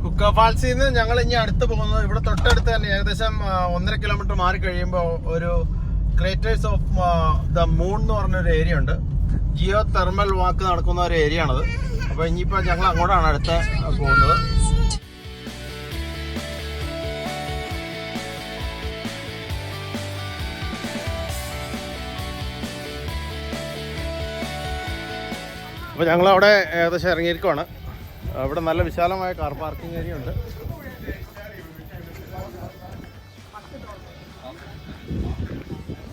ഹുക്ക ഫാൾസിൽ നിന്ന് ഞങ്ങൾ ഇനി അടുത്ത് പോകുന്നത് ഇവിടെ തൊട്ടടുത്ത് തന്നെ ഏകദേശം 1.5 കിലോമീറ്റർ മാറി കഴിയുമ്പോൾ ഒരു ക്രേറ്റേഴ്സ് ഓഫ് ദ മൂൺ എന്ന് പറഞ്ഞൊരു ഏരിയ ഉണ്ട്. ജിയോ തെർമൽ വാക്ക് നടക്കുന്ന ഒരു ഏരിയ ആണത്. അപ്പോൾ ഇനിയിപ്പോൾ ഞങ്ങൾ അങ്ങോട്ടാണ് അടുത്ത് പോകുന്നത്. അപ്പോൾ ഞങ്ങളവിടെ ഏകദേശം ഇറങ്ങിയിരിക്കുവാണ്. അവിടെ നല്ല വിശാലമായ കാർ പാർക്കിംഗ് ഏരിയ ഉണ്ട്.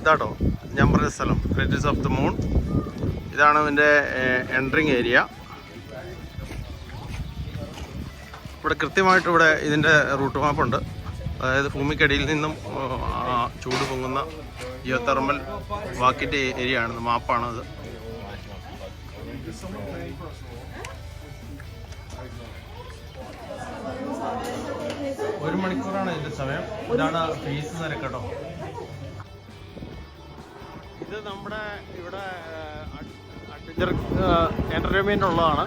ഇതാട്ടോ ഞാൻ പറഞ്ഞ സ്ഥലം, ക്രേറ്റേഴ്സ് ഓഫ് ദ മൂൺ. ഇതാണ് ഇതിൻ്റെ എൻട്രിങ് ഏരിയ. ഇവിടെ കൃത്യമായിട്ട് ഇവിടെ ഇതിൻ്റെ റൂട്ട് മാപ്പുണ്ട്. അതായത് ഭൂമിക്കടിയിൽ നിന്നും ചൂട് പൊങ്ങുന്ന ജിയോ തെർമൽ വാക്കിൻ്റെ ഏരിയ ആണ്, മാപ്പാണത്. ഒരു മണിക്കൂറാണ് ഇതിന്റെ സമയം. ഇതാണ് ഫീസ് നിരക്ക് കേട്ടോ. ഇത് നമ്മുടെ ഇവിടെ അഡ്വഞ്ചർ എന്റർടൈൻമെന്റ് ഉള്ളതാണ്.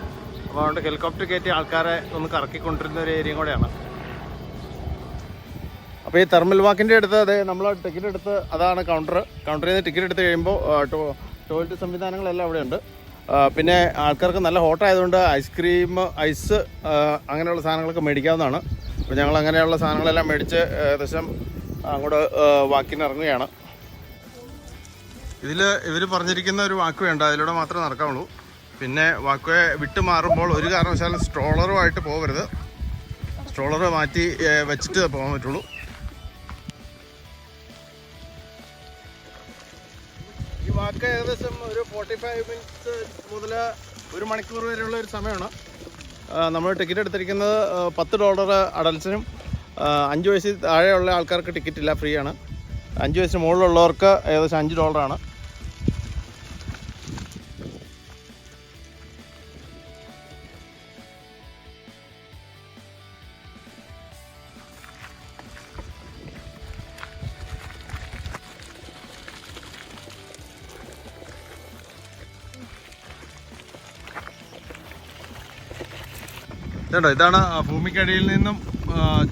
അപ്പോൾ അതുകൊണ്ട് ഹെലികോപ്റ്റർ കയറ്റി ആൾക്കാരെ ഒന്ന് കറക്കിക്കൊണ്ടിരുന്ന ഒരു ഏരിയയും കൂടെയാണ്. അപ്പോൾ ഈ തെർമൽ വാക്കിൻ്റെ അടുത്ത് അതെ നമ്മൾ ടിക്കറ്റ് എടുത്ത് അതാണ് കൗണ്ടറിൽ നിന്ന് ടിക്കറ്റ് എടുത്ത് കഴിയുമ്പോൾ ടോയ്ലറ്റ് സംവിധാനങ്ങളെല്ലാം അവിടെ ഉണ്ട്. പിന്നെ ആൾക്കാർക്ക് നല്ല ഹോട്ടായതുകൊണ്ട് ഐസ്ക്രീം, ഐസ് അങ്ങനെയുള്ള സാധനങ്ങളൊക്കെ മേടിക്കാവുന്നതാണ്. അപ്പോൾ ഞങ്ങൾ അങ്ങനെയുള്ള സാധനങ്ങളെല്ലാം മേടിച്ച് ഏകദേശം അങ്ങോട്ട് വാക്കിന് ഇറങ്ങുകയാണ്. ഇതിൽ ഇവർ പറഞ്ഞിരിക്കുന്ന ഒരു വാക്ക് വേണ്ട, അതിലൂടെ മാത്രമേ നടക്കാവുള്ളൂ. പിന്നെ വാക്ക് വിട്ട് മാറുമ്പോൾ ഒരു കാരണവശാലും സ്ട്രോളറുമായിട്ട് പോകരുത്. സ്ട്രോളർ മാറ്റി വെച്ചിട്ട് പോകാൻ പറ്റുള്ളൂ. ഈ വാക്ക് ഏകദേശം ഒരു 45 മിനിറ്റ്സ് മുതൽ 1 മണിക്കൂർ വരെയുള്ള ഒരു സമയമാണ്. നമ്മൾ ടിക്കറ്റ് എടുത്തിരിക്കുന്നത് $10 അഡൽസിനും 5 വയസ്സിൽ താഴെയുള്ള ആൾക്കാർക്ക് ടിക്കറ്റ് ഇല്ല, ഫ്രീ ആണ്. 5 വയസ്സിന് മുകളിലുള്ളവർക്ക് ഏകദേശം $5. ഇതുണ്ടോ, ഇതാണ് ഭൂമിക്കടിയിൽ നിന്നും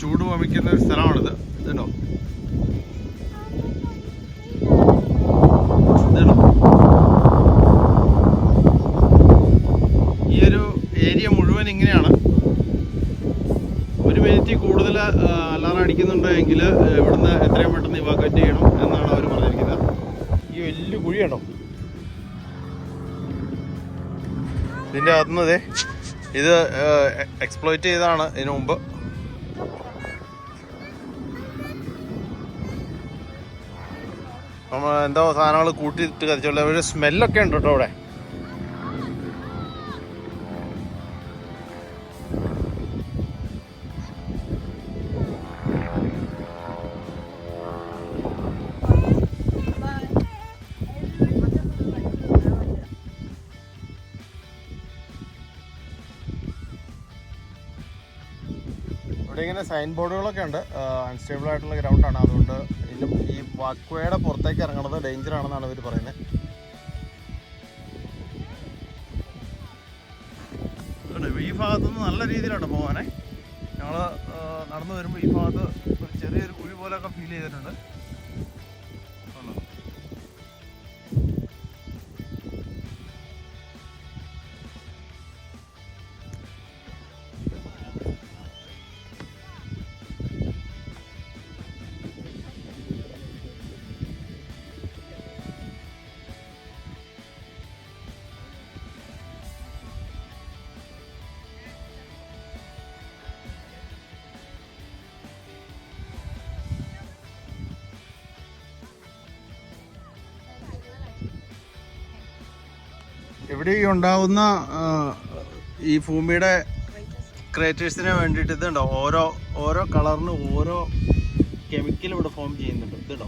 ചൂട് വമിക്കുന്ന ഒരു സ്ഥലമാണിത്. ഇതുണ്ടോ, ഈ ഒരു ഏരിയ മുഴുവൻ ഇങ്ങനെയാണ്. 1 മിനിറ്റ് കൂടുതൽ അലാറം അടിക്കുന്നുണ്ടെങ്കിൽ ഇവിടുന്ന് എത്രയും പെട്ടെന്ന് ഇവാക്യുവേറ്റ് ചെയ്യണം എന്നാണ് അവർ പറഞ്ഞിരിക്കുന്നത്. ഈ വലിയ കുഴിയാണോ ഇതിൻ്റെ അകത്തുനിന്നതേ, ഇത് എക്സ്പ്ലോയിറ്റ് ചെയ്താണ് ഇതിനു മുമ്പ്. നമ്മൾ എന്തോ സാധനങ്ങൾ കൂട്ടിയിട്ട് കത്തിച്ചുള്ള ഒരു സ്മെല്ലൊക്കെ ഉണ്ട് കേട്ടോ അവിടെ. ഇവിടെ ഇങ്ങനെ സൈൻ ബോർഡുകളൊക്കെ ഉണ്ട്. അൺസ്റ്റേബിൾ ആയിട്ടുള്ള ഗ്രൗണ്ടാണ്, അതുകൊണ്ട് ഇതിലും ഈ വാക്വേയുടെ പുറത്തേക്ക് ഇറങ്ങുന്നത് ഡേഞ്ചർ ആണെന്നാണ് ഇവർ പറയുന്നത്. ഈ ഭാഗത്തുനിന്ന് നല്ല രീതിയിലാണ് പോകാനേ. ഞങ്ങൾ നടന്നു വരുമ്പോൾ ഈ ഭാഗത്ത് ഒരു ചെറിയൊരു കുഴി പോലെയൊക്കെ ഫീൽ ചെയ്തിട്ടുണ്ട്. ഇവിടെ ഈ ഉണ്ടാവുന്ന ഈ ഭൂമിയുടെ ക്രേറ്റേഴ്സിന് വേണ്ടിയിട്ട് ഇതുണ്ടോ, ഓരോ കളറിന് ഓരോ കെമിക്കൽ ഇവിടെ ഫോം ചെയ്യുന്നുണ്ട്. ഇതുണ്ടോ,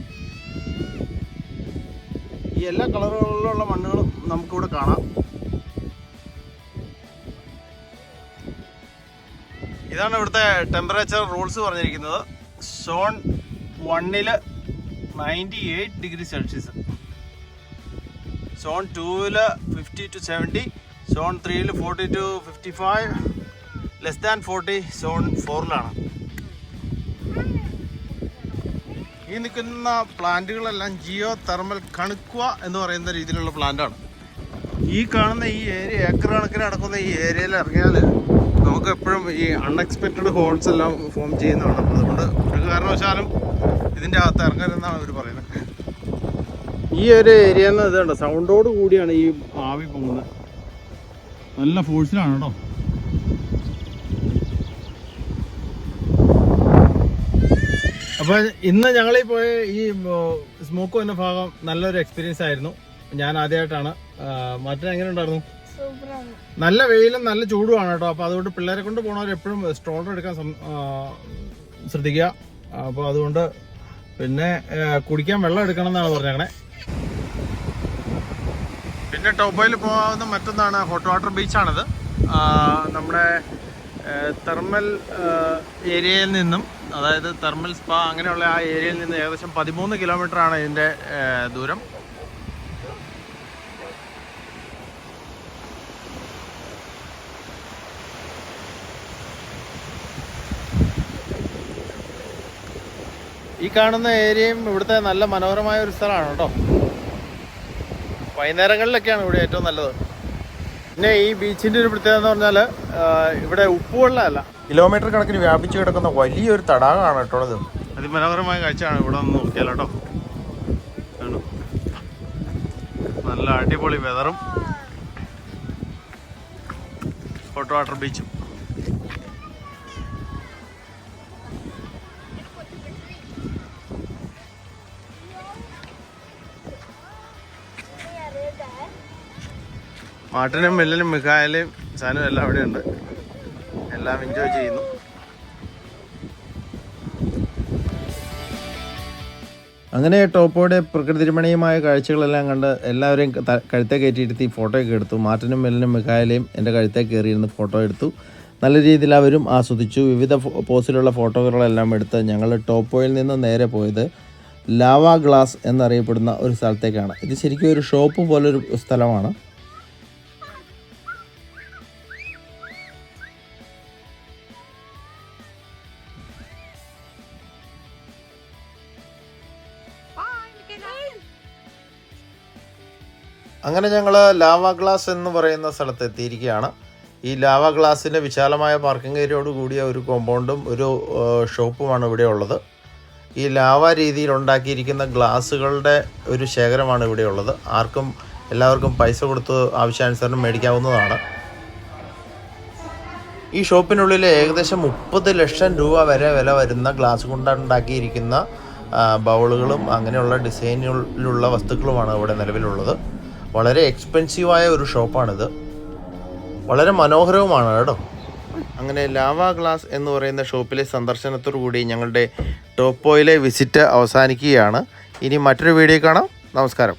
ഈ എല്ലാ കളറുകളിലുള്ള മണ്ണുകളും നമുക്കിവിടെ കാണാം. ഇതാണ് ഇവിടുത്തെ ടെമ്പറേച്ചർ റൂൾസ് പറഞ്ഞിരിക്കുന്നത്. Zone 1 98 degree Celsius, zone 2 50 to 70, zone 3 40 to 55, <40 zone 4-ലാണ്. ഈ നിൽക്കുന്ന പ്ലാന്റുകളെല്ലാം ജിയോ തെർമൽ കണുക്വ എന്ന് പറയുന്ന രീതിയിലുള്ള പ്ലാന്റാണ്. ഈ കാണുന്ന ഈ ഏരിയ ഏക്കർ കണക്കിന് നടക്കുന്ന ഈ ഏരിയയിൽ ഇറങ്ങിയാൽ നമുക്ക് എപ്പോഴും ഈ അൺഎക്സ്പെക്റ്റഡ് ഹോൾസ് എല്ലാം ഫോം ചെയ്യുന്നതാണ്. അതുകൊണ്ട് ഒരു കാരണവശാലും ഇതിൻ്റെ അകത്ത് ഇറങ്ങരുതെന്നാണ് അവർ പറയുന്നത്. ഈ ഒരു ഏരിയ എന്ന് ഇതുണ്ട്, സൗണ്ടോട് കൂടിയാണ് ഈ ആവി പൊങ്ങുന്നത്. നല്ല ഫോഴ്സിലാണ് കേട്ടോ. അപ്പോൾ ഇന്ന് ഞങ്ങളീ പോയ ഈ സ്മോക്ക് വന്ന ഭാഗം നല്ലൊരു എക്സ്പീരിയൻസ് ആയിരുന്നു. ഞാൻ ആദ്യമായിട്ടാണ്. എങ്ങനെ ഉണ്ടായിരുന്നു? നല്ല വെയിലും നല്ല ചൂടുമാണ് കേട്ടോ. അപ്പോൾ അതുകൊണ്ട് പിള്ളേരെ കൊണ്ട് പോകണവർ എപ്പോഴും സ്ട്രോളർ എടുക്കാൻ ശ്രദ്ധിക്കുക. അപ്പോൾ അതുകൊണ്ട് പിന്നെ കുടിക്കാൻ വെള്ളം എടുക്കണം എന്നാണ് പറഞ്ഞേക്കണേ. പിന്നെ ടോപ്പോയിൽ പോകാവുന്ന മറ്റൊന്നാണ് ഹോട്ട് വാട്ടർ ബീച്ചാണിത്. നമ്മുടെ തെർമൽ ഏരിയയിൽ നിന്നും, അതായത് തെർമൽ സ്പാ അങ്ങനെയുള്ള ആ ഏരിയയിൽ നിന്ന് ഏകദേശം 13 കിലോമീറ്ററാണ് ഇതിൻ്റെ ദൂരം. ഈ കാണുന്ന ഏരിയയും ഇവിടുത്തെ നല്ല മനോഹരമായ ഒരു സ്ഥലമാണ് കേട്ടോ. വൈകുന്നേരങ്ങളിലൊക്കെയാണ് ഇവിടെ ഏറ്റവും നല്ലത്. പിന്നെ ഈ ബീച്ചിൻ്റെ ഒരു പ്രത്യേകത എന്ന് പറഞ്ഞാൽ ഇവിടെ ഉപ്പുവെള്ളമല്ല, കിലോമീറ്റർ കണക്കിന് വ്യാപിച്ചു കിടക്കുന്ന വലിയൊരു തടാകമാണ് കേട്ടോ ഇത്. അതിമനോഹരമായ കാഴ്ചയാണ് ഇവിടെ ഒന്ന് നോക്കിയാൽ കേട്ടോ. നല്ല അടിപൊളി വെതറും ഹോട്ട് വാട്ടർ ബീച്ചും. മാർട്ടിനും മില്ലനും മിഖായലും സാനും എല്ലാം അവിടെയുണ്ട്. എല്ലാം എൻജോയ് ചെയ്യുന്നു. അങ്ങനെ ടോപ്പോയുടെ പ്രകൃതിരമണീയമായ കാഴ്ചകളെല്ലാം കണ്ട് എല്ലാവരെയും കഴുത്തെ കയറ്റിയിരുത്തി ഫോട്ടോയൊക്കെ എടുത്തു. മാർട്ടിനും മില്ലനും മിഖായലും എൻ്റെ കഴുത്തെ കയറിയിരുന്ന് ഫോട്ടോ എടുത്തു. നല്ല രീതിയിൽ അവരും ആസ്വദിച്ചു. വിവിധ പോസിലുള്ള ഫോട്ടോകളെല്ലാം എടുത്ത് ഞങ്ങൾ ടോപ്പോയിൽ നിന്ന് നേരെ പോയത് ലാവാ ഗ്ലാസ് എന്നറിയപ്പെടുന്ന ഒരു സ്ഥലത്തേക്കാണ്. ഇത് ശരിക്കും ഒരു ഷോപ്പ് പോലൊരു സ്ഥലമാണ്. അങ്ങനെ ഞങ്ങൾ ലാവാ ഗ്ലാസ് എന്ന് പറയുന്ന സ്ഥലത്ത് എത്തിയിരിക്കുകയാണ്. ഈ ലാവാ ഗ്ലാസിൻ്റെ വിശാലമായ പാർക്കിംഗ് ഏരിയയോട് കൂടിയ ഒരു കോമ്പൗണ്ടും ഒരു ഷോപ്പുമാണ് ഇവിടെ ഉള്ളത്. ഈ ലാവ രീതിയിൽ ഉണ്ടാക്കിയിരിക്കുന്ന ഗ്ലാസുകളുടെ ഒരു ശേഖരമാണ് ഇവിടെ ഉള്ളത്. എല്ലാവർക്കും പൈസ കൊടുത്ത് ആവശ്യാനുസരണം മേടിക്കാവുന്നതാണ്. ഈ ഷോപ്പിനുള്ളിൽ ഏകദേശം 30 ലക്ഷം രൂപ വരെ വില വരുന്ന ഗ്ലാസ് കൊണ്ടുണ്ടാക്കിയിരിക്കുന്ന ബൗളുകളും അങ്ങനെയുള്ള ഡിസൈനിലുള്ള വസ്തുക്കളുമാണ് ഇവിടെ നിലവിലുള്ളത്. വളരെ എക്സ്പെൻസീവായ ഒരു ഷോപ്പാണിത്. വളരെ മനോഹരവുമാണ് കേട്ടോ. അങ്ങനെ ലാവാ ഗ്ലാസ് എന്ന് പറയുന്ന ഷോപ്പിലെ സന്ദർശനത്തോടു കൂടി ഞങ്ങളുടെ ടോപ്പോയിലെ വിസിറ്റ് അവസാനിക്കുകയാണ്. ഇനി മറ്റൊരു വീഡിയോ കാണാം. നമസ്കാരം.